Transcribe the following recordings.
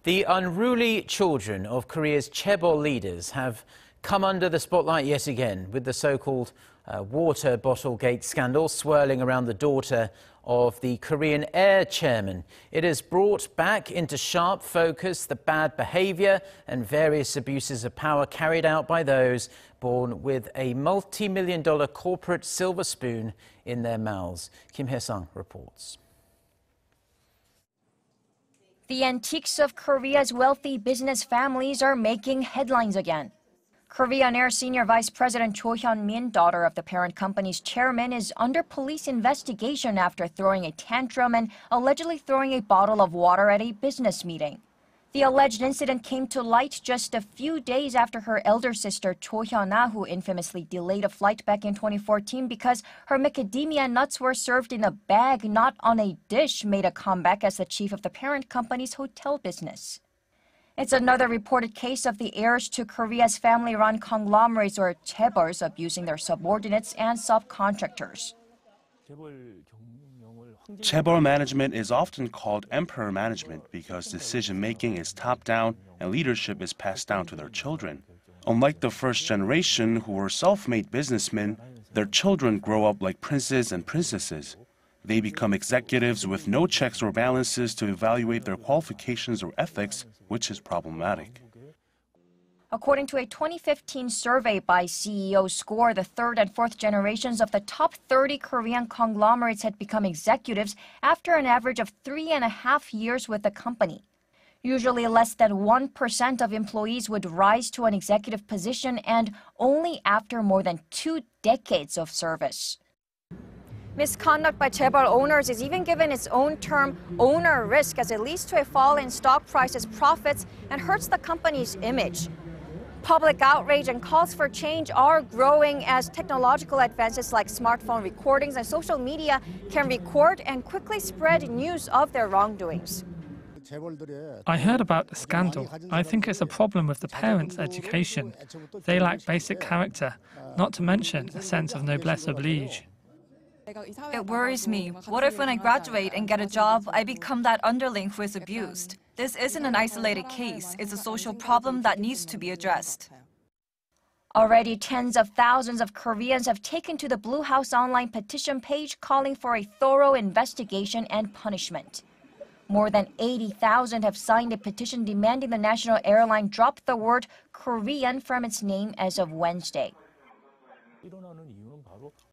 The unruly children of Korea's Chaebol leaders have come under the spotlight yet again with the so-called water bottle gate scandal swirling around the daughter of the Korean Air chairman. It has brought back into sharp focus the bad behavior and various abuses of power carried out by those born with a multi-million-dollar corporate silver spoon in their mouths. Hyesung reports. The antiques of Korea's wealthy business families are making headlines again. Korean Air Senior Vice President Cho Hyun-min, daughter of the parent company's chairman, is under police investigation after throwing a tantrum and allegedly throwing a bottle of water at a business meeting. The alleged incident came to light just a few days after her elder sister Cho Hyun-ah, who infamously delayed a flight back in 2014 because her macadamia nuts were served in a bag, not on a dish, made a comeback as the chief of the parent company's hotel business. It's another reported case of the heirs to Korea's family-run conglomerates or chaebols abusing their subordinates and subcontractors. Chaebol management is often called emperor management because decision-making is top-down and leadership is passed down to their children. Unlike the first generation who were self-made businessmen, their children grow up like princes and princesses. They become executives with no checks or balances to evaluate their qualifications or ethics, which is problematic. According to a 2015 survey by CEO Score, the third and fourth generations of the top 30 Korean conglomerates had become executives after an average of 3.5 years with the company. Usually less than 1% of employees would rise to an executive position, and only after more than 2 decades of service. Misconduct by Chaebol owners is even given its own term, owner risk, as it leads to a fall in stock prices, profits, and hurts the company's image. Public outrage and calls for change are growing as technological advances like smartphone recordings and social media can record and quickly spread news of their wrongdoings. I heard about the scandal. I think it's a problem with the parents' education. They lack basic character, not to mention a sense of noblesse oblige. It worries me. What if when I graduate and get a job, I become that underling who is abused? This isn't an isolated case. It's a social problem that needs to be addressed. Already tens of thousands of Koreans have taken to the Blue House online petition page calling for a thorough investigation and punishment. More than 80,000 have signed a petition demanding the national airline drop the word Korean from its name as of Wednesday.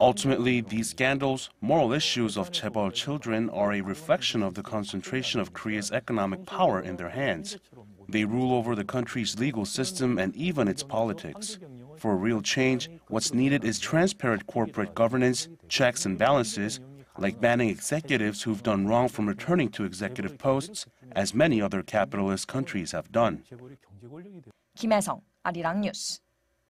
Ultimately, these scandals, moral issues of Chaebol children are a reflection of the concentration of Korea's economic power in their hands. They rule over the country's legal system and even its politics. For real change, what's needed is transparent corporate governance, checks and balances, like banning executives who've done wrong from returning to executive posts, as many other capitalist countries have done. 김혜성, 아리랑 뉴스.